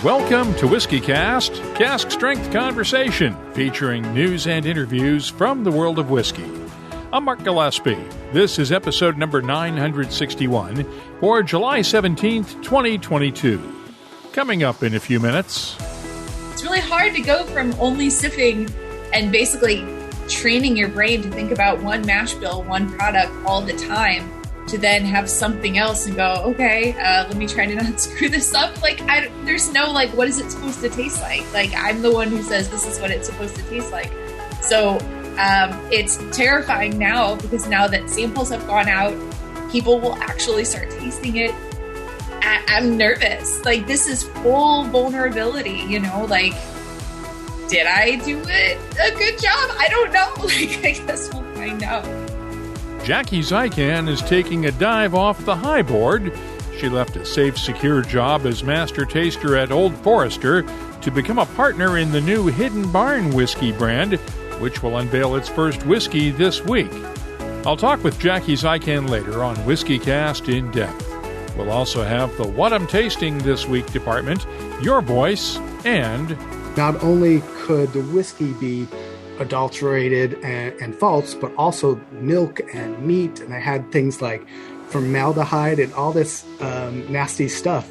Welcome to WhiskyCast, cask strength conversation, featuring news and interviews from the world of whiskey. I'm Mark Gillespie. This is episode number 961 for July 17th, 2022. Coming up in a few minutes. It's really hard to go from only sipping and basically training your brain to think about one mash bill, one product all the time, to then have something else and go, okay, let me try to not screw this up. There's no, what is it supposed to taste like? I'm the one who says this is what it's supposed to taste like. So it's terrifying now, because now that samples have gone out, people will actually start tasting it. I'm nervous. This is full vulnerability, did I do it a good job? I don't know. I guess we'll find out. Jackie Zykan is taking a dive off the high board. She left a safe, secure job as master taster at Old Forester to become a partner in the new Hidden Barn whiskey brand, which will unveil its first whiskey this week. I'll talk with Jackie Zykan later on WhiskyCast In-Depth. We'll also have the What I'm Tasting This Week department, Your Voice, and... Not only could the whiskey be adulterated and false, but also milk and meat, and I had things like formaldehyde and all this nasty stuff.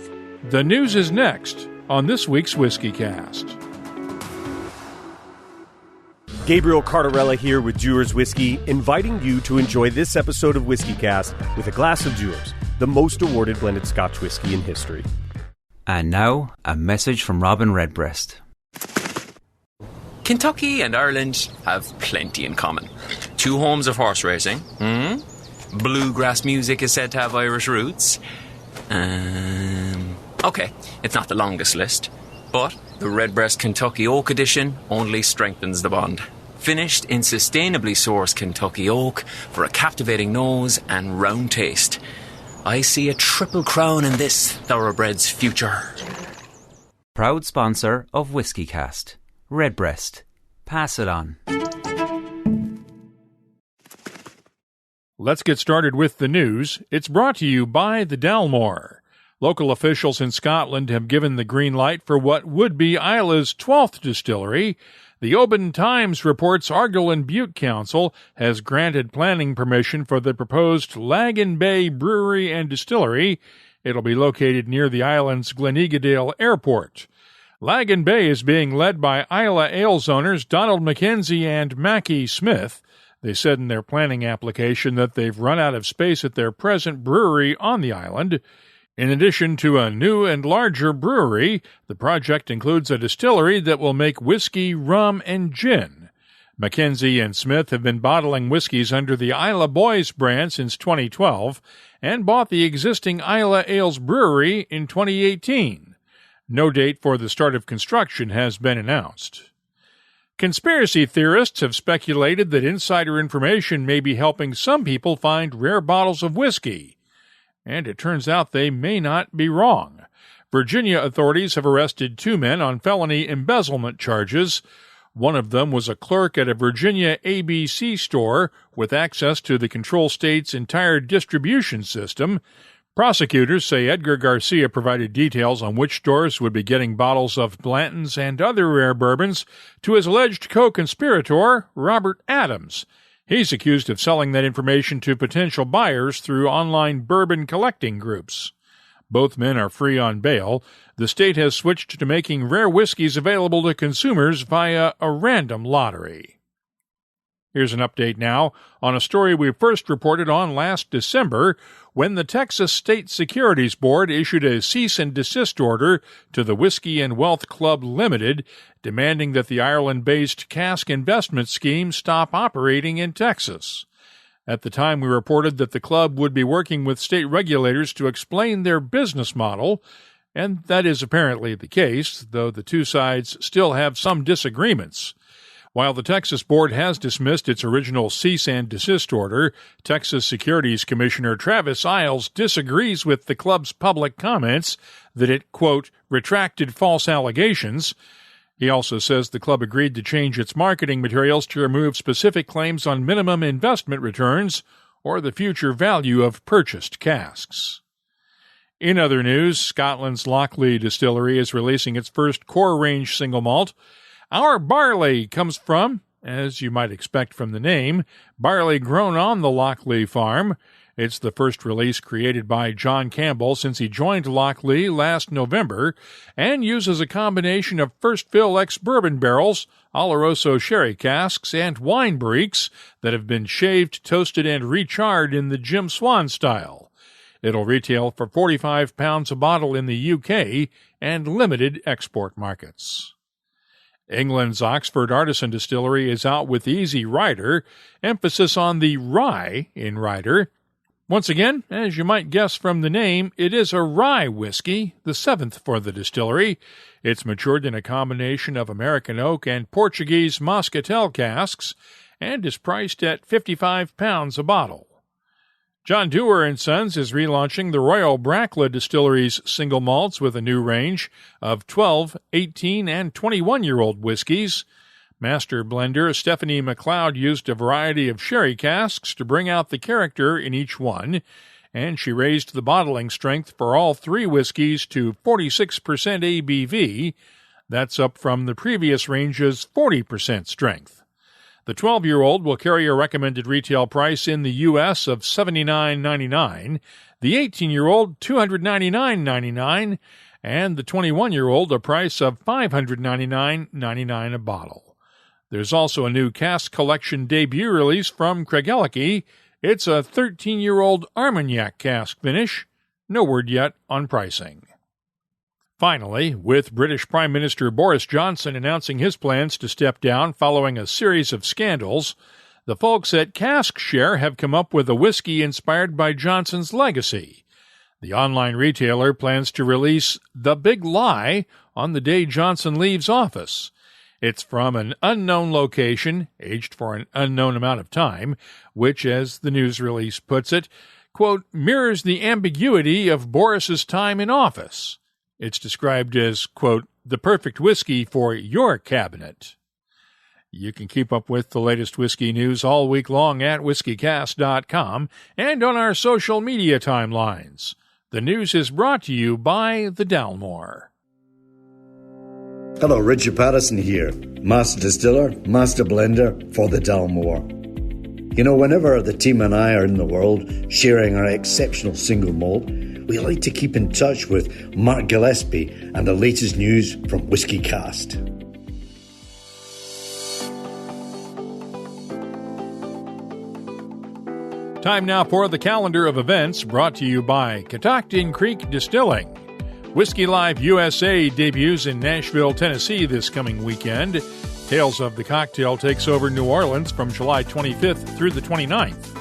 The news is next on this week's WhiskyCast. Gabriel Cardarella here with Dewar's Whiskey, inviting you to enjoy this episode of WhiskyCast with a glass of Dewar's, the most awarded blended Scotch whiskey in history. And now, a message from Robin Redbreast. Kentucky and Ireland have plenty in common. Two homes of horse racing. Bluegrass music is said to have Irish roots. Okay, it's not the longest list, but the Redbreast Kentucky Oak Edition only strengthens the bond. Finished in sustainably sourced Kentucky oak for a captivating nose and round taste. I see a triple crown in this thoroughbred's future. Proud sponsor of WhiskyCast. Redbreast. Pass it on. Let's get started with the news. It's brought to you by the Dalmore. Local officials in Scotland have given the green light for what would be Islay's 12th distillery. The Oban Times reports Argyll and Bute Council has granted planning permission for the proposed Lagan Bay Brewery and Distillery. It'll be located near the island's Gleneagledale Airport. Lagan Bay is being led by Islay Ales owners Donald McKenzie and Mackie Smith. They said in their planning application that they've run out of space at their present brewery on the island. In addition to a new and larger brewery, the project includes a distillery that will make whiskey, rum, and gin. McKenzie and Smith have been bottling whiskeys under the Islay Boys brand since 2012 and bought the existing Islay Ales brewery in 2018. No date for the start of construction has been announced. Conspiracy theorists have speculated that insider information may be helping some people find rare bottles of whiskey. And it turns out they may not be wrong. Virginia authorities have arrested two men on felony embezzlement charges. One of them was a clerk at a Virginia ABC store with access to the control state's entire distribution system. Prosecutors say Edgar Garcia provided details on which stores would be getting bottles of Blanton's and other rare bourbons to his alleged co-conspirator, Robert Adams. He's accused of selling that information to potential buyers through online bourbon collecting groups. Both men are free on bail. The state has switched to making rare whiskeys available to consumers via a random lottery. Here's an update now on a story we first reported on last December when the Texas State Securities Board issued a cease and desist order to the Whiskey and Wealth Club Limited, demanding that the Ireland-based cask investment scheme stop operating in Texas. At the time, we reported that the club would be working with state regulators to explain their business model, and that is apparently the case, though the two sides still have some disagreements. While the Texas Board has dismissed its original cease and desist order, Texas Securities Commissioner Travis Iles disagrees with the club's public comments that it, quote, retracted false allegations. He also says the club agreed to change its marketing materials to remove specific claims on minimum investment returns or the future value of purchased casks. In other news, Scotland's Lockleigh distillery is releasing its first core range single malt. Our barley comes from, as you might expect from the name, barley grown on the Lockleigh farm. It's the first release created by John Campbell since he joined Lockleigh last November and uses a combination of first fill ex-bourbon barrels, Oloroso sherry casks, and wine barriques that have been shaved, toasted, and recharred in the Jim Swan style. It'll retail for £45 a bottle in the UK and limited export markets. England's Oxford Artisan Distillery is out with Easy Rider, emphasis on the rye in Rider. Once again, as you might guess from the name, it is a rye whiskey, the seventh for the distillery. It's matured in a combination of American oak and Portuguese Moscatel casks and is priced at £55 a bottle. John Dewar & Sons is relaunching the Royal Brackla Distillery's single malts with a new range of 12, 18, and 21-year-old whiskies. Master blender Stephanie McLeod used a variety of sherry casks to bring out the character in each one, and she raised the bottling strength for all three whiskies to 46% ABV. That's up from the previous range's 40% strength. The 12-year-old will carry a recommended retail price in the U.S. of $79.99, the 18-year-old $299.99, and the 21-year-old a price of $599.99 a bottle. There's also a new cask collection debut release from Craigellachie. It's a 13-year-old Armagnac cask finish. No word yet on pricing. Finally, with British Prime Minister Boris Johnson announcing his plans to step down following a series of scandals, the folks at Cask Share have come up with a whiskey inspired by Johnson's legacy. The online retailer plans to release The Big Lie on the day Johnson leaves office. It's from an unknown location, aged for an unknown amount of time, which, as the news release puts it, quote, mirrors the ambiguity of Boris's time in office. It's described as, quote, the perfect whiskey for your cabinet. You can keep up with the latest whiskey news all week long at whiskycast.com and on our social media timelines. The news is brought to you by the Dalmore. Hello, Richard Patterson here, Master Distiller, Master Blender for the Dalmore. You know, whenever the team and I are in the world sharing our exceptional single malt, we like to keep in touch with Mark Gillespie and the latest news from WhiskyCast. Time now for the calendar of events brought to you by Catoctin Creek Distilling. Whiskey Live USA debuts in Nashville, Tennessee this coming weekend. Tales of the Cocktail takes over New Orleans from July 25th through the 29th.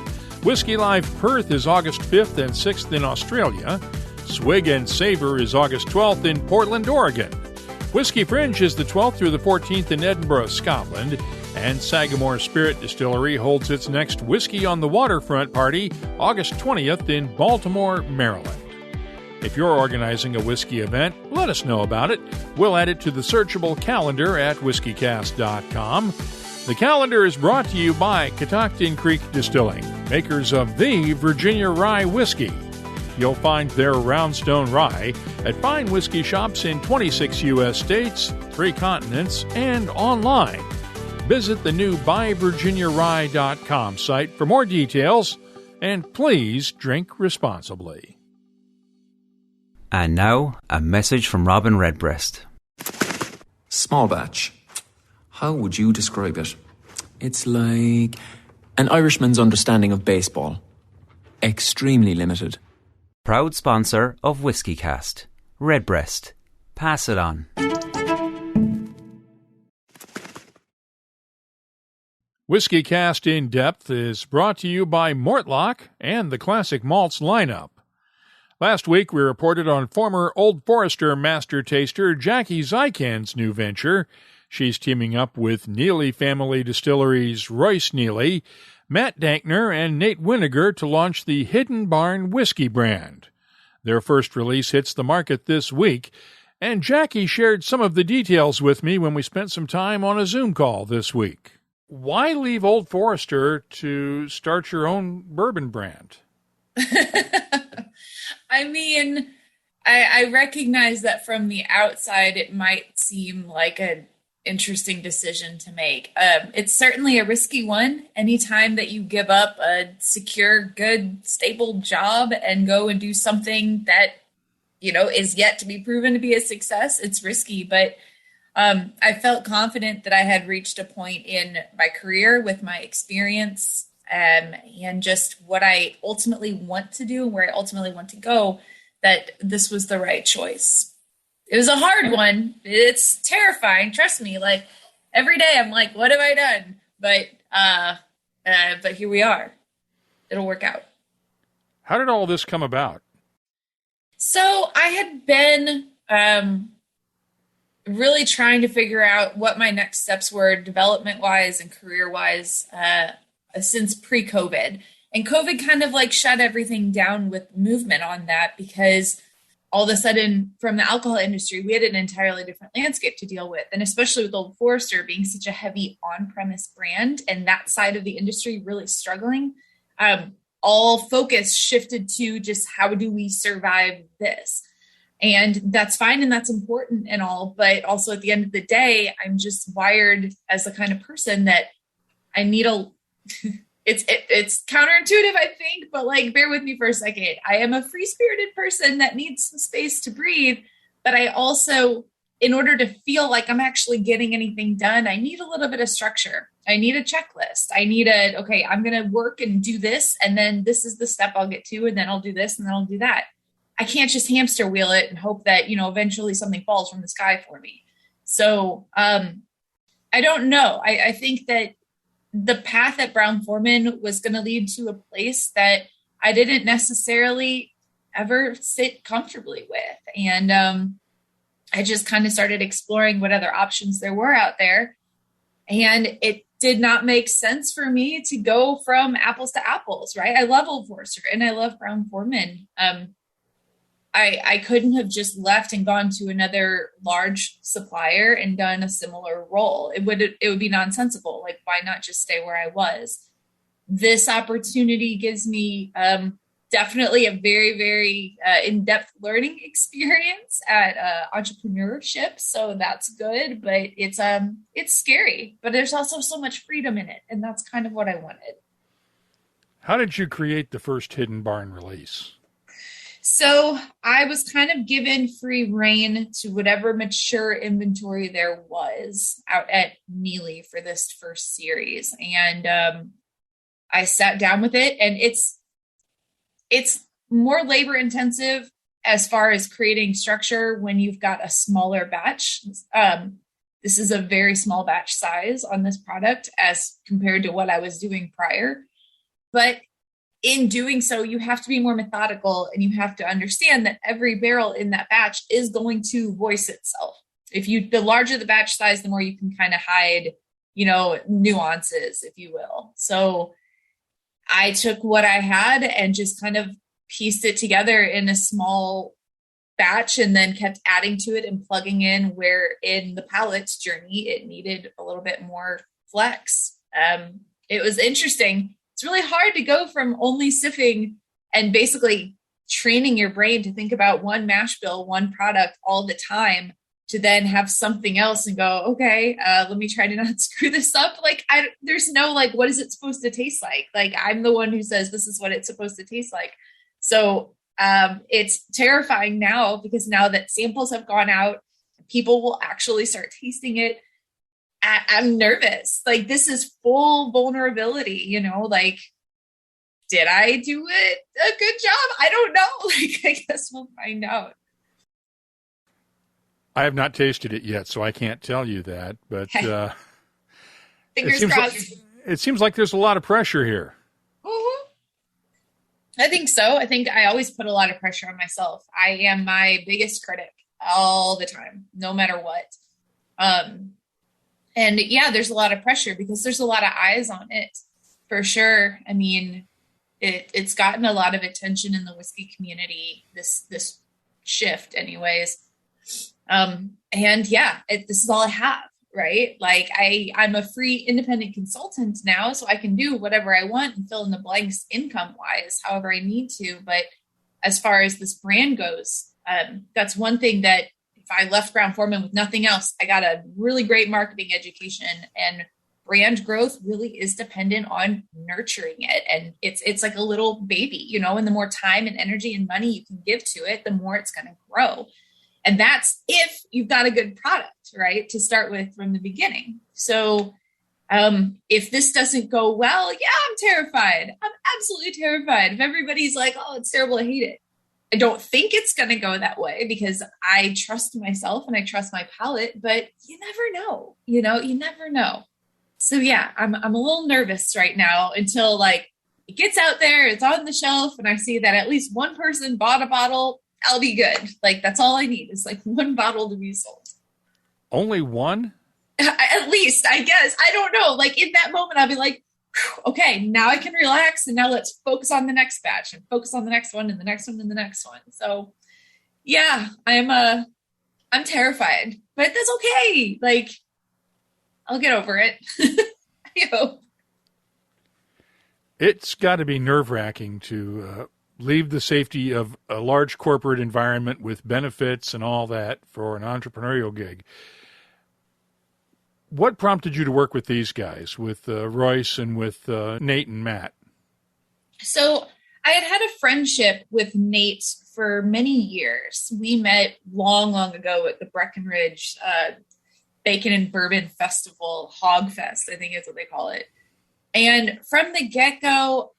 Whiskey Live Perth is August 5th and 6th in Australia. Swig and Savor is August 12th in Portland, Oregon. Whiskey Fringe is the 12th through the 14th in Edinburgh, Scotland. And Sagamore Spirit Distillery holds its next Whiskey on the Waterfront party August 20th in Baltimore, Maryland. If you're organizing a whiskey event, let us know about it. We'll add it to the searchable calendar at whiskycast.com. The calendar is brought to you by Catoctin Creek Distilling, makers of the Virginia Rye Whiskey. You'll find their Roundstone Rye at fine whiskey shops in 26 U.S. states, 3 continents, and online. Visit the new BuyVirginiaRye.com site for more details, and please drink responsibly. And now, a message from Robin Redbreast. Small batch. How would you describe it? It's like an Irishman's understanding of baseball. Extremely limited. Proud sponsor of WhiskyCast. Redbreast. Pass it on. WhiskyCast In-Depth is brought to you by Mortlock and the Classic Malts lineup. Last week, we reported on former Old Forester master taster Jackie Zykan's new venture. She's teaming up with Neely Family Distilleries' Royce Neely, Matt Dankner, and Nate Winiger to launch the Hidden Barn whiskey brand. Their first release hits the market this week, and Jackie shared some of the details with me when we spent some time on a Zoom call this week. Why leave Old Forester to start your own bourbon brand? I mean, I recognize that from the outside, it might seem like an interesting decision to make. It's certainly a risky one. Anytime that you give up a secure, good, stable job and go and do something that, is yet to be proven to be a success, it's risky. But I felt confident that I had reached a point in my career with my experience and just what I ultimately want to do and where I ultimately want to go, that this was the right choice. It was a hard one. It's terrifying. Trust me. Like every day I'm like, what have I done? But here we are. It'll work out. How did all this come about? So I had been really trying to figure out what my next steps were development-wise and career-wise since pre-COVID. And COVID kind of like shut everything down with movement on that, because all of a sudden from the alcohol industry, we had an entirely different landscape to deal with. And especially with Old Forester being such a heavy on-premise brand and that side of the industry really struggling, all focus shifted to just how do we survive this? And that's fine and that's important and all. But also at the end of the day, I'm just wired as the kind of person that I need it's counterintuitive, I think, but like, bear with me for a second. I am a free-spirited person that needs some space to breathe, but I also, in order to feel like I'm actually getting anything done, I need a little bit of structure. I need a checklist. I need okay, I'm going to work and do this, and then this is the step I'll get to, and then I'll do this, and then I'll do that. I can't just hamster wheel it and hope that, eventually something falls from the sky for me. So I don't know. I think that the path at Brown-Forman was going to lead to a place that I didn't necessarily ever sit comfortably with. And I just kind of started exploring what other options there were out there. And it did not make sense for me to go from apples to apples, right? I love Old Forester and I love Brown-Forman. I couldn't have just left and gone to another large supplier and done a similar role. It would be nonsensical. Like, why not just stay where I was? This opportunity gives me definitely a very, very in-depth learning experience at entrepreneurship. So that's good, but it's scary, but there's also so much freedom in it. And that's kind of what I wanted. How did you create the first Hidden Barn release? So I was kind of given free rein to whatever mature inventory there was out at Neely for this first series. And I sat down with it, and it's more labor intensive as far as creating structure when you've got a smaller batch. This is a very small batch size on this product as compared to what I was doing prior. But in doing so, you have to be more methodical, and you have to understand that every barrel in that batch is going to voice itself. The larger the batch size, the more you can kind of hide, nuances, if you will. So I took what I had and just kind of pieced it together in a small batch, and then kept adding to it and plugging in where in the palate's journey it needed a little bit more flex. It was interesting. It's really hard to go from only sipping and basically training your brain to think about one mash bill, one product all the time, to then have something else and go, okay, let me try to not screw this up. Like, there's no, like, what is it supposed to taste like? Like, I'm the one who says this is what it's supposed to taste like. So it's terrifying now, because now that samples have gone out, people will actually start tasting it. I'm nervous. Like, this is full vulnerability, like, did I do it a good job? I don't know. Like, I guess we'll find out. I have not tasted it yet, so I can't tell you that, but fingers crossed. It seems like there's a lot of pressure here. Mm-hmm. I think so. I think I always put a lot of pressure on myself. I am my biggest critic all the time, no matter what. And yeah, there's a lot of pressure because there's a lot of eyes on it, for sure. I mean, it's gotten a lot of attention in the whiskey community, this shift anyways. And yeah, this is all I have, right? Like I'm a free independent consultant now, so I can do whatever I want and fill in the blanks income wise, however I need to. But as far as this brand goes, That's one thing that if I left Brown-Forman with nothing else, I got a really great marketing education, and brand growth really is dependent on nurturing it. And it's like a little baby, and the more time and energy and money you can give to it, the more it's going to grow. And that's if you've got a good product, right, to start with from the beginning. So if this doesn't go well, I'm terrified. I'm absolutely terrified. If everybody's like, oh, it's terrible, I hate it. I don't think it's going to go that way because I trust myself and I trust my palate, but you never know, you never know. So I'm a little nervous right now until like it gets out there, it's on the shelf, and I see that at least one person bought a bottle. I'll be good. Like, that's all I need is like one bottle to be sold. Only one? At least, I guess. I don't know. Like, in that moment, I'll be like, okay, now I can relax, and now let's focus on the next batch and focus on the next one and the next one and the next one. So, I'm terrified, but that's okay. Like, I'll get over it. I hope. It's got to be nerve-wracking to leave the safety of a large corporate environment with benefits and all that for an entrepreneurial gig. What prompted you to work with these guys, with Royce and with Nate and Matt? So I had a friendship with Nate for many years. We met long, long ago at the Breckenridge Bacon and Bourbon Festival, Hog Fest, I think is what they call it. And from the get-go,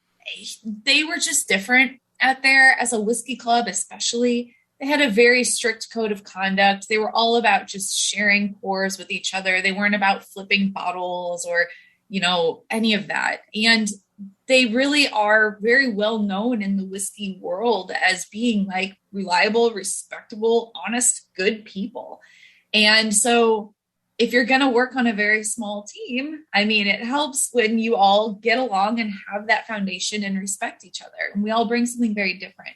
they were just different out there as a whiskey club, especially. They had a very strict code of conduct. They were all about just sharing pours with each other. They weren't about flipping bottles or, any of that. And they really are very well known in the whiskey world as being like reliable, respectable, honest, good people. And so if you're going to work on a very small team, it helps when you all get along and have that foundation and respect each other. And we all bring something very different.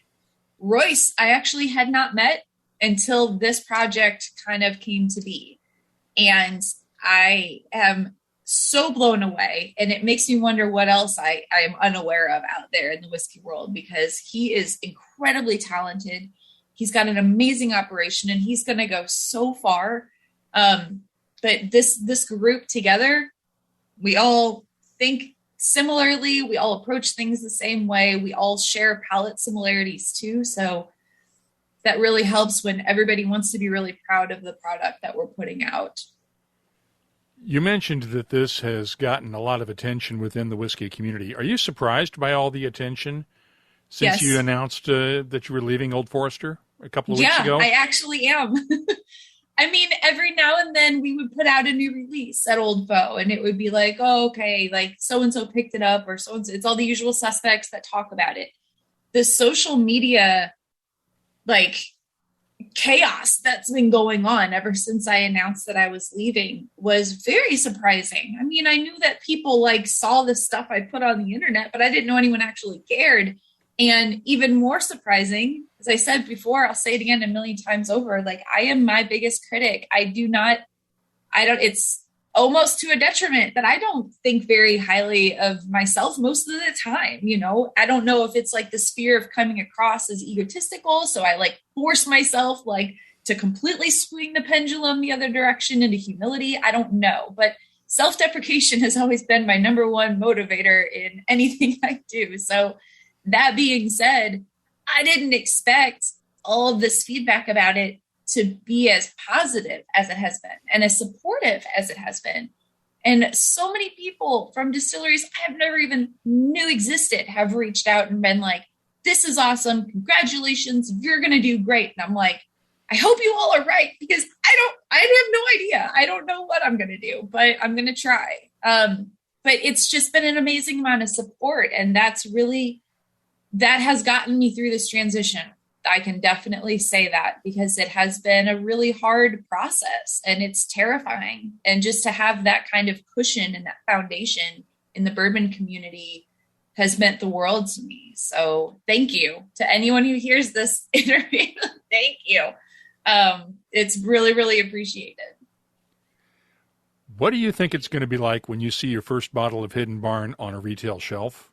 Royce, I actually had not met until this project kind of came to be. And I am so blown away. And it makes me wonder what else I am unaware of out there in the whiskey world, because he is incredibly talented. He's got an amazing operation and he's going to go so far. But this group together, we all think similarly. We all approach things the same way. We all share palate similarities too. So that really helps when everybody wants to be really proud of the product that we're putting out. You mentioned that this has gotten a lot of attention within the whiskey community. Are you surprised by all the attention since you announced that you were leaving Old Forester a couple of weeks ago? Yeah, I actually am. Every now and then we would put out a new release at Old Fo, and it would be like, oh, okay, like so-and-so picked it up, or so-and-so. It's all the usual suspects that talk about it. The social media, like, chaos that's been going on ever since I announced that I was leaving was very surprising. I knew that people, like, saw the stuff I put on the internet, but I didn't know anyone actually cared. And even more surprising, as I said before, I'll say it again a million times over, like, I am my biggest critic. It's almost to a detriment that I don't think very highly of myself most of the time. I don't know if it's like this fear of coming across as egotistical. So I like force myself like to completely swing the pendulum the other direction into humility. I don't know, but self-deprecation has always been my number one motivator in anything I do. So that being said, I didn't expect all of this feedback about it to be as positive as it has been and as supportive as it has been. And so many people from distilleries I have never even knew existed have reached out and been like, this is awesome. Congratulations. You're going to do great. And I'm like, I hope you all are right, because I have no idea. I don't know what I'm going to do, but I'm going to try. But it's just been an amazing amount of support. And that has gotten me through this transition. I can definitely say that, because it has been a really hard process and it's terrifying. And just to have that kind of cushion and that foundation in the bourbon community has meant the world to me. So thank you to anyone who hears this interview. Thank you. It's really, really appreciated. What do you think it's going to be like when you see your first bottle of Hidden Barn on a retail shelf?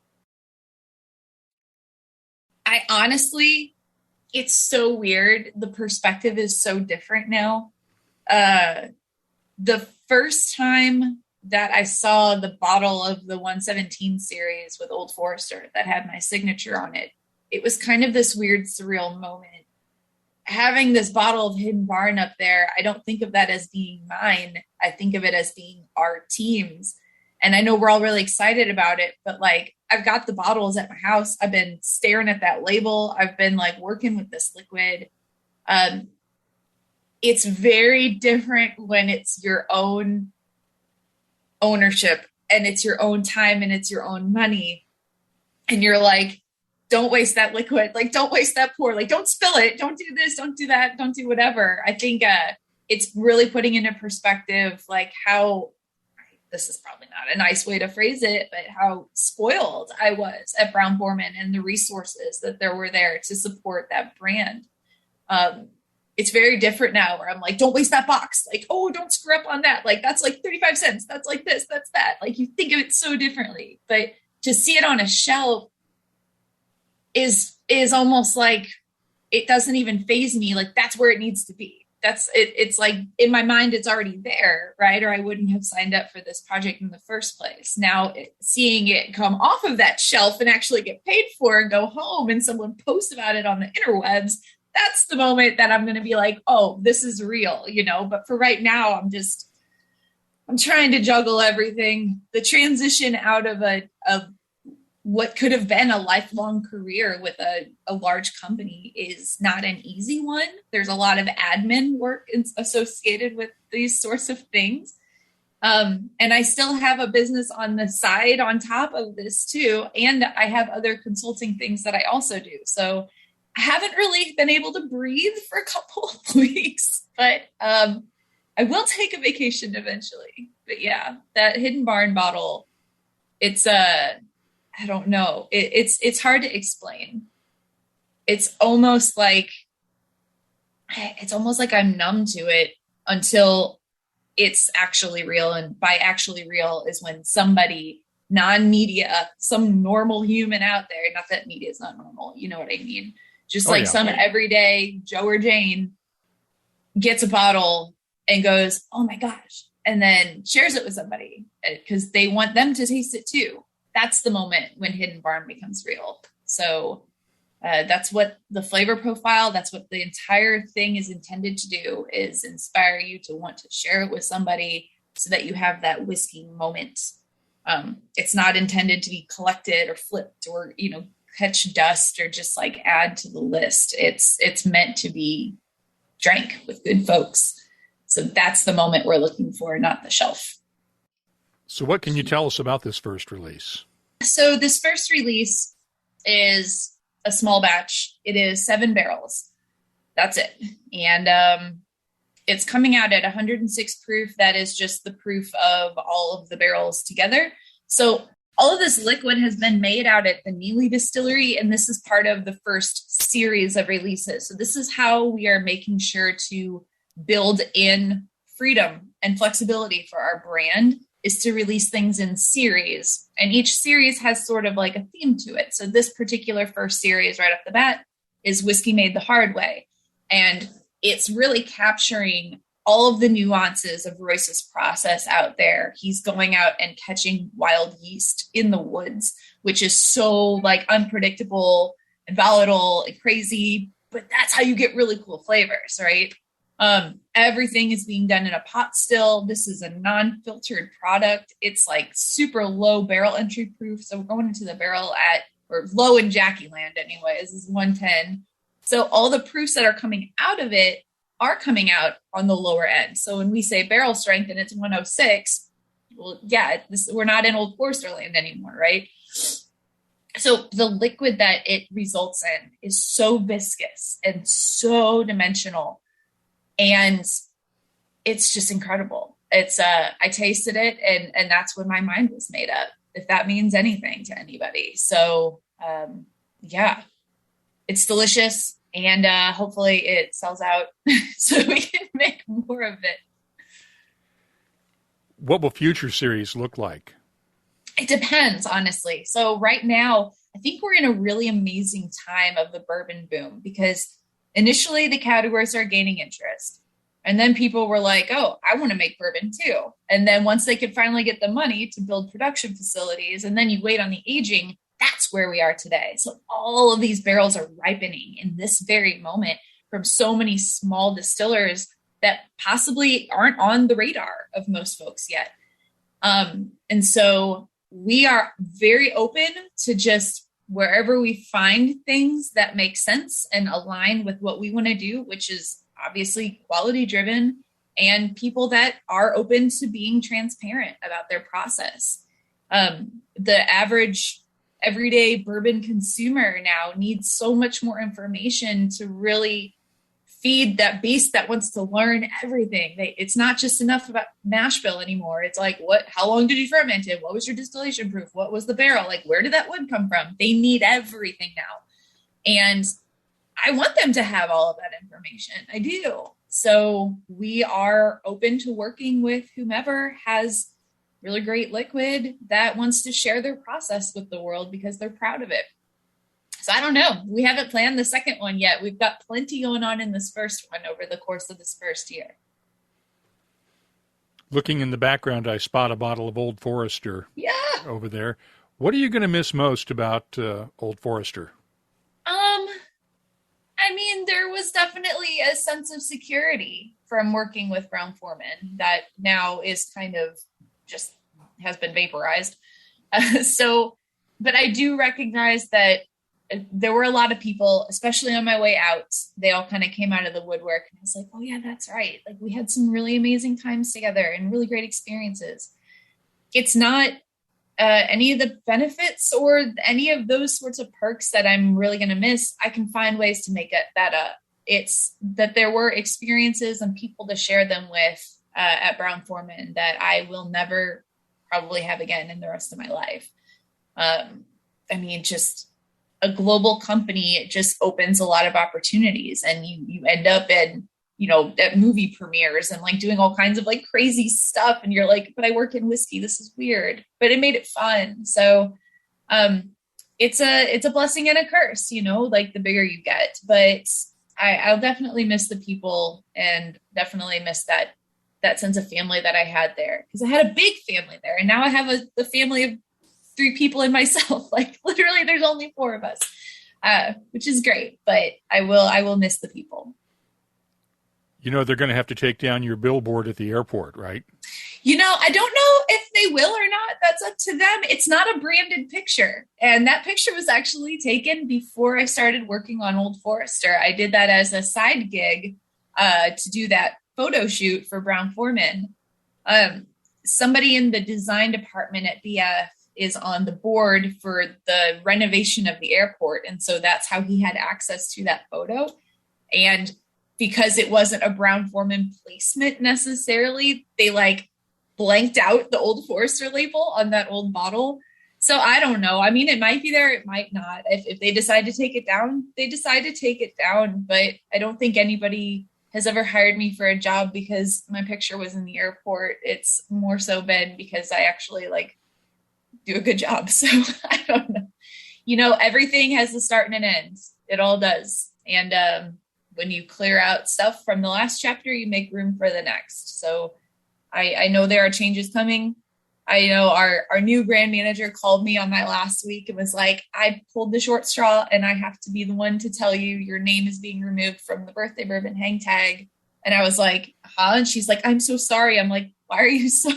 I honestly it's so weird. The perspective is so different now. The first time that I saw the bottle of the 117 series with Old Forester that had my signature on it, it was kind of this weird, surreal moment. Having this bottle of Hidden Barn up there, I don't think of that as being mine. I think of it as being our team's. And I know we're all really excited about it, but like, I've got the bottles at my house. I've been staring at that label. I've been like working with this liquid. It's very different when it's your own ownership and it's your own time and it's your own money. And you're like, don't waste that liquid. Like, don't waste that pour. Like, don't spill it. Don't do this. Don't do that. Don't do whatever. I think it's really putting into perspective, like how, this is probably not a nice way to phrase it, but how spoiled I was at Brown-Forman and the resources that there were there to support that brand. It's very different now where I'm like, don't waste that box. Like, oh, don't screw up on that. Like, that's like 35 cents. That's like this, that's that. Like, you think of it so differently, but to see it on a shelf is almost like, it doesn't even faze me. Like, that's where it needs to be. That's it. It's like in my mind, it's already there, right? Or I wouldn't have signed up for this project in the first place. Now, seeing it come off of that shelf and actually get paid for and go home and someone post about it on the interwebs, that's the moment that I'm going to be like, oh, this is real, you know? But for right now, I'm trying to juggle everything. The transition out of what could have been a lifelong career with a large company is not an easy one. There's a lot of admin work associated with these sorts of things. And I still have a business on the side on top of this too. And I have other consulting things that I also do. So I haven't really been able to breathe for a couple of weeks, but I will take a vacation eventually. But yeah, that Hidden Barn bottle, it's I don't know. It's hard to explain. It's almost like I'm numb to it until it's actually real. And by actually real is when somebody non-media, some normal human out there, not that media is not normal, you know what I mean? Just some everyday Joe or Jane gets a bottle and goes, oh my gosh, and then shares it with somebody because they want them to taste it too. That's the moment when Hidden Barn becomes real. So that's what the flavor profile, that's what the entire thing is intended to do, is inspire you to want to share it with somebody so that you have that whiskey moment. It's not intended to be collected or flipped or, you know, catch dust or just like add to the list. It's meant to be drank with good folks. So that's the moment we're looking for, not the shelf. So what can you tell us about this first release? So this first release is a small batch. It is 7 barrels. That's it. And it's coming out at 106 proof. That is just the proof of all of the barrels together. So all of this liquid has been made out at the Neely distillery, and this is part of the first series of releases. So this is how we are making sure to build in freedom and flexibility for our brand, is to release things in series. And each series has sort of like a theme to it. So this particular first series right off the bat is Whiskey Made the Hard Way. And it's really capturing all of the nuances of Royce's process out there. He's going out and catching wild yeast in the woods, which is so like unpredictable and volatile and crazy, but that's how you get really cool flavors, right? Everything is being done in a pot still. This is a non-filtered product. It's like super low barrel entry proof. So we're going into the barrel or low in Jackie land anyways, is 110. So all the proofs that are coming out of it are coming out on the lower end. So when we say barrel strength and it's 106, well, yeah, we're not in Old Forester land anymore, right? So the liquid that it results in is so viscous and so dimensional. And it's just incredible. It's I tasted it and that's when my mind was made up, if that means anything to anybody. So yeah, it's delicious. And hopefully it sells out so we can make more of it. What will future series look like? It depends, honestly. So right now, I think we're in a really amazing time of the bourbon boom, because initially the category started gaining interest. And then people were like, oh, I want to make bourbon too. And then once they could finally get the money to build production facilities, and then you wait on the aging, that's where we are today. So all of these barrels are ripening in this very moment from so many small distillers that possibly aren't on the radar of most folks yet. And so we are very open to just wherever we find things that make sense and align with what we want to do, which is obviously quality driven and people that are open to being transparent about their process. The average everyday bourbon consumer now needs so much more information to really feed that beast that wants to learn everything. It's not just enough about mash bill anymore. It's like, how long did you ferment it? What was your distillation proof? What was the barrel? Like, where did that wood come from? They need everything now. And I want them to have all of that information. I do. So we are open to working with whomever has really great liquid that wants to share their process with the world because they're proud of it. So I don't know. We haven't planned the second one yet. We've got plenty going on in this first one over the course of this first year. Looking in the background, I spot a bottle of Old Forester over there. What are you going to miss most about Old Forester? I mean, there was definitely a sense of security from working with Brown-Forman that now is kind of just has been vaporized. But I do recognize that there were a lot of people, especially on my way out, they all kind of came out of the woodwork and I was like, oh yeah, that's right. Like we had some really amazing times together and really great experiences. It's not any of the benefits or any of those sorts of perks that I'm really going to miss. I can find ways to make that up. It's that there were experiences and people to share them with at Brown-Forman that I will never probably have again in the rest of my life. I mean, just a global company, it just opens a lot of opportunities, and you end up in, at movie premieres and like doing all kinds of like crazy stuff. And you're like, but I work in whiskey. This is weird, but it made it fun. So, it's a blessing and a curse, like the bigger you get, but I'll definitely miss the people and definitely miss that sense of family that I had there. Cause I had a big family there. And now I have a family of 3 people and myself. Like literally there's only 4 of us, which is great, but I will miss the people. They're going to have to take down your billboard at the airport, right? I don't know if they will or not. That's up to them. It's not a branded picture. And that picture was actually taken before I started working on Old Forester. I did that as a side gig to do that photo shoot for Brown-Forman. Somebody in the design department at BF is on the board for the renovation of the airport. And so that's how he had access to that photo. And because it wasn't a Brown-Forman placement necessarily, they like blanked out the Old Forester label on that old bottle. So I don't know. I mean, it might be there, it might not. If they decide to take it down, they decide to take it down. But I don't think anybody has ever hired me for a job because my picture was in the airport. It's more so been because I actually like do a good job. So I don't know. Everything has a start and an end. It all does. And when you clear out stuff from the last chapter, you make room for the next. So I know there are changes coming. I know our new brand manager called me on my last week and was like, I pulled the short straw and I have to be the one to tell you your name is being removed from the birthday bourbon hang tag. And I was like, huh? And she's like, I'm so sorry. I'm like, why are you so,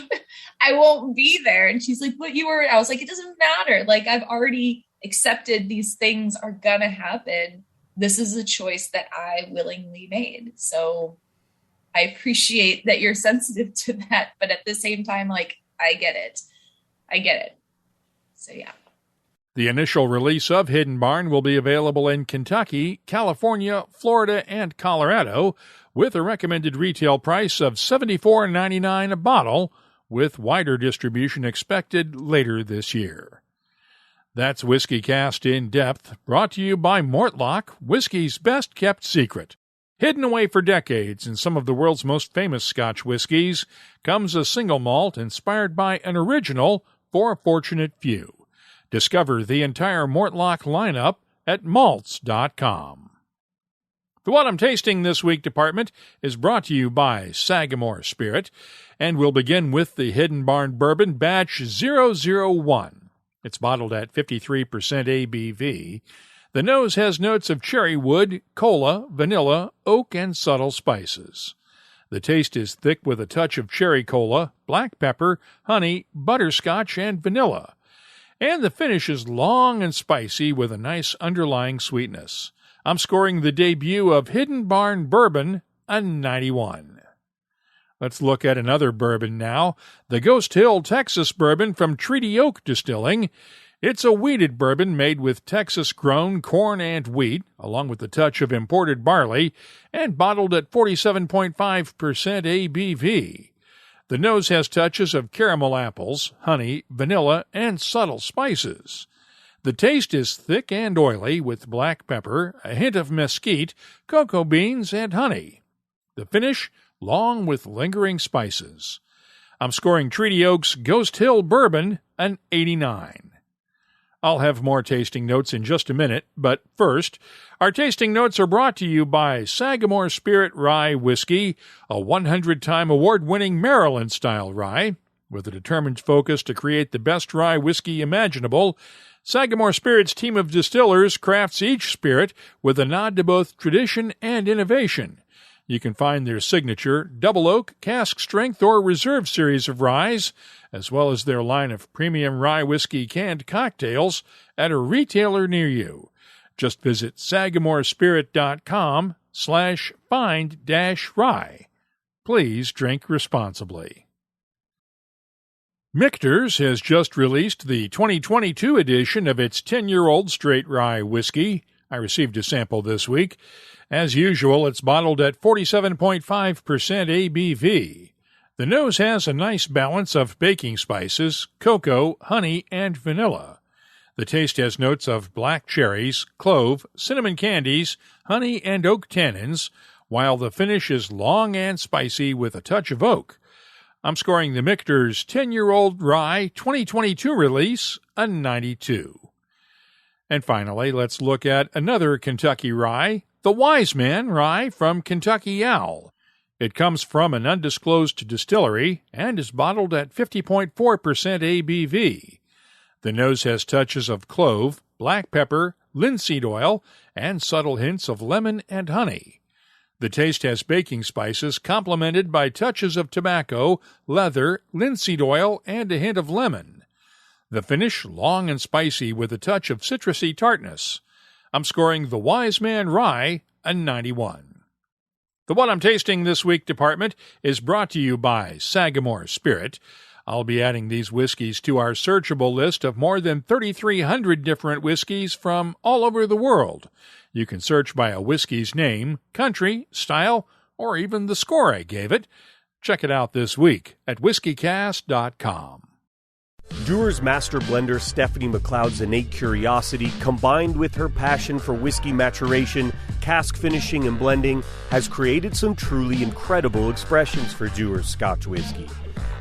I won't be there. And she's like, but you were, I was like, it doesn't matter. Like I've already accepted these things are gonna happen. This is a choice that I willingly made. So I appreciate that you're sensitive to that. But at the same time, like, I get it. So, yeah. The initial release of Hidden Barn will be available in Kentucky, California, Florida, and Colorado, with a recommended retail price of $74.99 a bottle, with wider distribution expected later this year. That's WhiskyCast In-Depth, brought to you by Mortlock, whiskey's best-kept secret. Hidden away for decades in some of the world's most famous Scotch whiskies comes a single malt inspired by an original for a fortunate few. Discover the entire Mortlock lineup at malts.com. The What I'm Tasting This Week department is brought to you by Sagamore Spirit, and we'll begin with the Hidden Barn Bourbon Batch 001. It's bottled at 53% ABV. The nose has notes of cherry wood, cola, vanilla, oak, and subtle spices. The taste is thick with a touch of cherry cola, black pepper, honey, butterscotch, and vanilla. And the finish is long and spicy with a nice underlying sweetness. I'm scoring the debut of Hidden Barn Bourbon a 91. Let's look at another bourbon now, the Ghost Hill Texas Bourbon from Treaty Oak Distilling. It's a wheated bourbon made with Texas-grown corn and wheat, along with a touch of imported barley, and bottled at 47.5% ABV. The nose has touches of caramel apples, honey, vanilla, and subtle spices. The taste is thick and oily with black pepper, a hint of mesquite, cocoa beans, and honey. The finish, long with lingering spices. I'm scoring Treaty Oak's Ghost Hill Bourbon an 89. I'll have more tasting notes in just a minute, but first, our tasting notes are brought to you by Sagamore Spirit Rye Whiskey, a 100-time award-winning Maryland-style rye. With a determined focus to create the best rye whiskey imaginable, Sagamore Spirit's team of distillers crafts each spirit with a nod to both tradition and innovation. You can find their signature double oak, cask strength, or reserve series of ryes, as well as their line of premium rye whiskey canned cocktails at a retailer near you. Just visit sagamorespirit.com/find-rye. Please drink responsibly. Michter's has just released the 2022 edition of its 10-year-old straight rye whiskey. I received a sample this week. As usual, it's bottled at 47.5% ABV. The nose has a nice balance of baking spices, cocoa, honey, and vanilla. The taste has notes of black cherries, clove, cinnamon candies, honey, and oak tannins, while the finish is long and spicy with a touch of oak. I'm scoring the Michter's 10-year-old rye 2022 release a 92. And finally, let's look at another Kentucky rye, the Wise Men Rye from Kentucky Owl. It comes from an undisclosed distillery and is bottled at 50.4% ABV. The nose has touches of clove, black pepper, linseed oil, and subtle hints of lemon and honey. The taste has baking spices complemented by touches of tobacco, leather, linseed oil, and a hint of lemon. The finish long and spicy with a touch of citrusy tartness. I'm scoring the Wise Man Rye a 91. The What I'm Tasting This Week department is brought to you by Sagamore Spirit. I'll be adding these whiskeys to our searchable list of more than 3,300 different whiskeys from all over the world. You can search by a whiskey's name, country, style, or even the score I gave it. Check it out this week at whiskycast.com. Dewar's master blender Stephanie McLeod's innate curiosity, combined with her passion for whiskey maturation, cask finishing, and blending, has created some truly incredible expressions for Dewar's Scotch whiskey.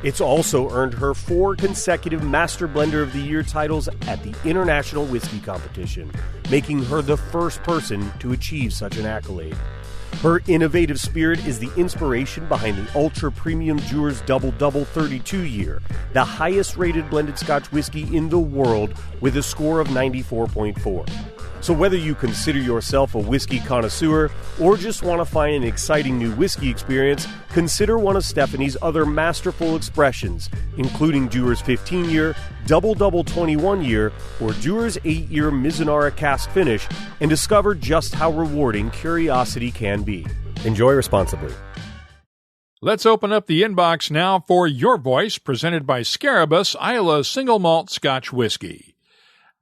It's also earned her 4 consecutive Master Blender of the Year titles at the International Whiskey Competition, making her the first person to achieve such an accolade. Her innovative spirit is the inspiration behind the ultra-premium Dewar's Double 32 Year, the highest-rated blended Scotch whiskey in the world with a score of 94.4. So whether you consider yourself a whiskey connoisseur or just want to find an exciting new whiskey experience, consider one of Stephanie's other masterful expressions, including Dewar's 15-year, Double 21-year, or Dewar's 8-year Mizunara cask finish, and discover just how rewarding curiosity can be. Enjoy responsibly. Let's open up the inbox now for Your Voice, presented by Scarabus Islay Single Malt Scotch Whiskey.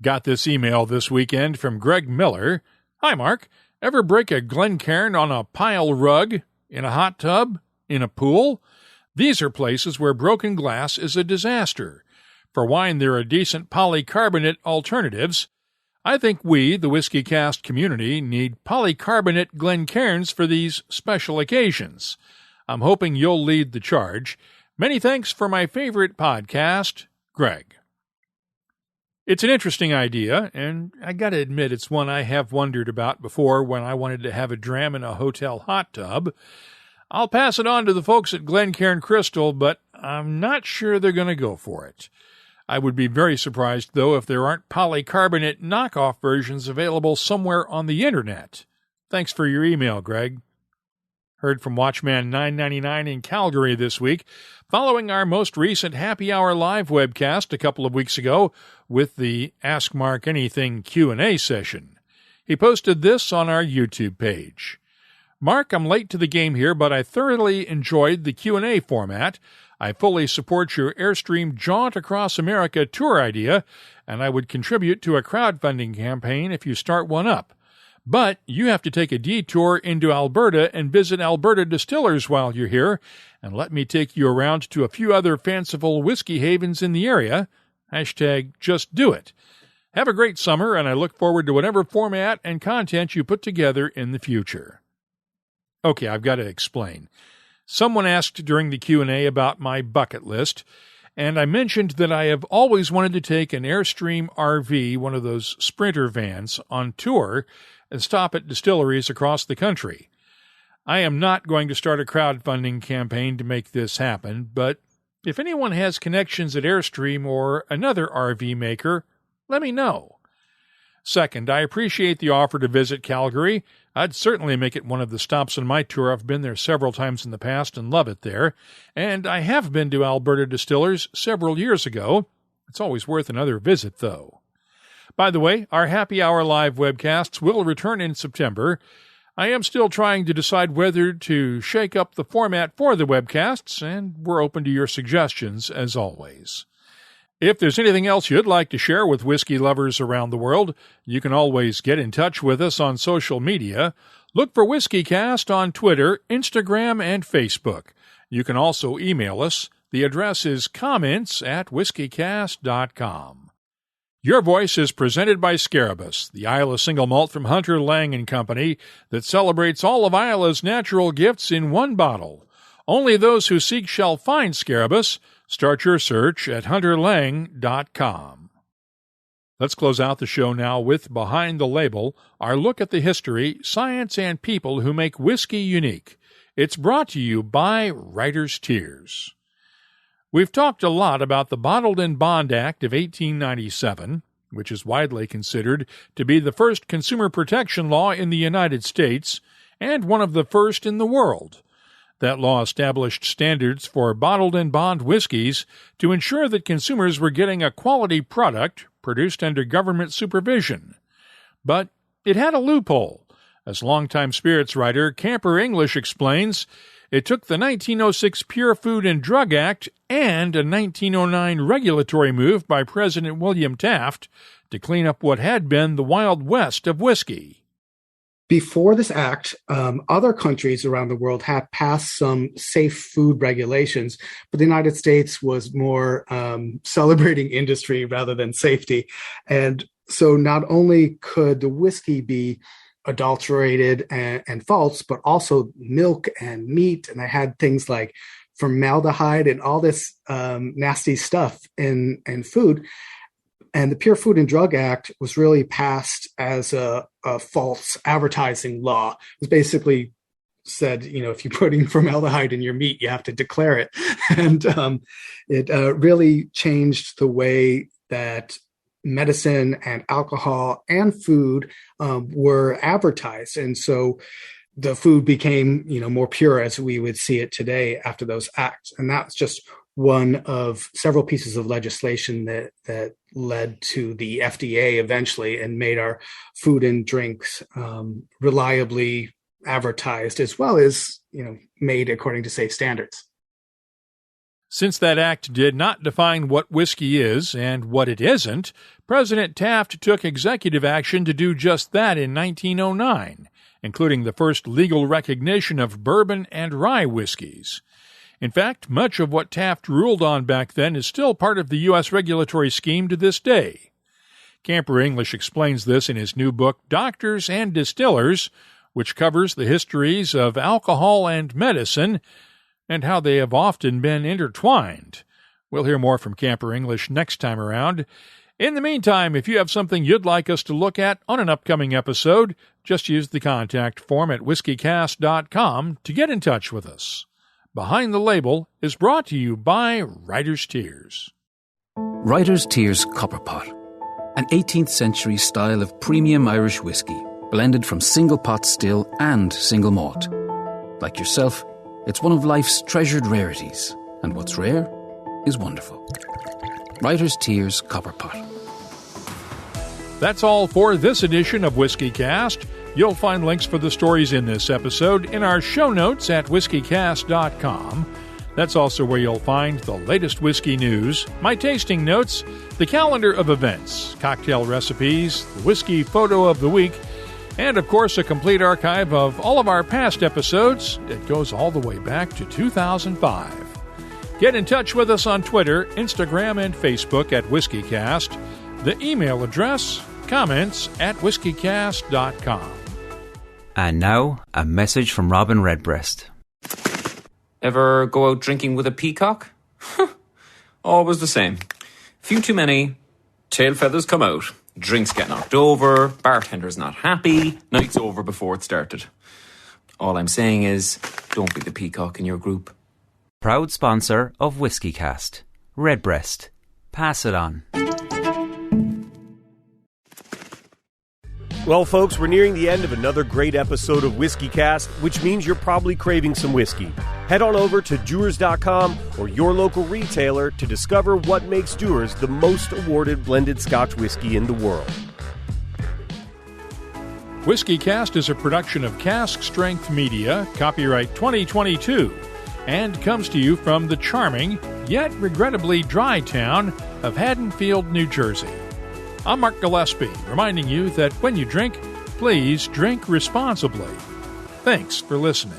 Got this email this weekend from Greg Miller. Hi, Mark. Ever break a Glencairn on a pile rug, in a hot tub, in a pool? These are places where broken glass is a disaster. For wine, there are decent polycarbonate alternatives. I think we, the WhiskyCast community, need polycarbonate Glencairns for these special occasions. I'm hoping you'll lead the charge. Many thanks for my favorite podcast, Greg. It's an interesting idea, and I gotta admit it's one I have wondered about before when I wanted to have a dram in a hotel hot tub. I'll pass it on to the folks at Glencairn Crystal, but I'm not sure they're going to go for it. I would be very surprised, though, if there aren't polycarbonate knockoff versions available somewhere on the internet. Thanks for your email, Greg. Heard from Watchman 999 in Calgary this week, following our most recent Happy Hour live webcast a couple of weeks ago with the Ask Mark Anything Q&A session. He posted this on our YouTube page. Mark, I'm late to the game here, but I thoroughly enjoyed the Q&A format. I fully support your Airstream Jaunt Across America tour idea, and I would contribute to a crowdfunding campaign if you start one up. But you have to take a detour into Alberta and visit Alberta distillers while you're here, and let me take you around to a few other fanciful whiskey havens in the area. #just do it. Have a great summer, and I look forward to whatever format and content you put together in the future. Okay, I've got to explain. Someone asked during the Q&A about my bucket list, and I mentioned that I have always wanted to take an Airstream RV, one of those Sprinter vans, on tour and stop at distilleries across the country. I am not going to start a crowdfunding campaign to make this happen, but if anyone has connections at Airstream or another RV maker, let me know. Second, I appreciate the offer to visit Calgary. I'd certainly make it one of the stops on my tour. I've been there several times in the past and love it there. And I have been to Alberta Distillers several years ago. It's always worth another visit, though. By the way, our Happy Hour live webcasts will return in September. I am still trying to decide whether to shake up the format for the webcasts, and we're open to your suggestions, as always. If there's anything else you'd like to share with whiskey lovers around the world, you can always get in touch with us on social media. Look for WhiskyCast on Twitter, Instagram, and Facebook. You can also email us. The address is comments@whiskycast.com. Your Voice is presented by Scarabus, the Islay single malt from Hunter Lang & Company that celebrates all of Isla's natural gifts in one bottle. Only those who seek shall find Scarabus. Start your search at hunterlang.com. Let's close out the show now with Behind the Label, our look at the history, science, and people who make whiskey unique. It's brought to you by Writer's Tears. We've talked a lot about the Bottled in Bond Act of 1897, which is widely considered to be the first consumer protection law in the United States and one of the first in the world. That law established standards for bottled and bond whiskeys to ensure that consumers were getting a quality product produced under government supervision. But it had a loophole. As longtime spirits writer Camper English explains, it took the 1906 Pure Food and Drug Act and a 1909 regulatory move by President William Taft to clean up what had been the Wild West of whiskey. Before this act, other countries around the world had passed some safe food regulations, but the United States was more celebrating industry rather than safety. And so not only could the whiskey be adulterated and false, but also milk and meat. And I had things like formaldehyde and all this nasty stuff in food. And the Pure Food and Drug Act was really passed as a false advertising law. It was basically said, if you're putting formaldehyde in your meat, you have to declare it. And it really changed the way that medicine and alcohol and food were advertised. And so the food became, more pure as we would see it today after those acts. And that's just one of several pieces of legislation that led to the FDA eventually and made our food and drinks reliably advertised, as well as, made according to safe standards. Since that act did not define what whiskey is and what it isn't, President Taft took executive action to do just that in 1909, including the first legal recognition of bourbon and rye whiskeys. In fact, much of what Taft ruled on back then is still part of the U.S. regulatory scheme to this day. Camper English explains this in his new book, Doctors and Distillers, which covers the histories of alcohol and medicine and how they have often been intertwined. We'll hear more from Camper English next time around. In the meantime, if you have something you'd like us to look at on an upcoming episode, just use the contact form at whiskycast.com to get in touch with us. Behind the Label is brought to you by Writer's Tears. Writer's Tears Copperpot, an 18th century style of premium Irish whiskey, blended from single pot still and single malt. Like yourself, it's one of life's treasured rarities, and what's rare is wonderful. Writer's Tears Copperpot. That's all for this edition of WhiskyCast. You'll find links for the stories in this episode in our show notes at whiskycast.com. That's also where you'll find the latest whiskey news, my tasting notes, the calendar of events, cocktail recipes, the whiskey photo of the week, and, of course, a complete archive of all of our past episodes. It goes all the way back to 2005. Get in touch with us on Twitter, Instagram, and Facebook at WhiskyCast. The email address, comments at whiskycast.com. And now, a message from Robin Redbreast. Ever go out drinking with a peacock? Always the same. Few too many, tail feathers come out, drinks get knocked over, bartender's not happy, night's over before it started. All I'm saying is, don't be the peacock in your group. Proud sponsor of WhiskyCast. Redbreast. Pass it on. Well, folks, we're nearing the end of another great episode of WhiskyCast, which means you're probably craving some whiskey. Head on over to Dewar's.com or your local retailer to discover what makes Dewar's the most awarded blended Scotch whiskey in the world. WhiskyCast is a production of Cask Strength Media, copyright 2022, and comes to you from the charming, yet regrettably dry town of Haddonfield, New Jersey. I'm Mark Gillespie, reminding you that when you drink, please drink responsibly. Thanks for listening.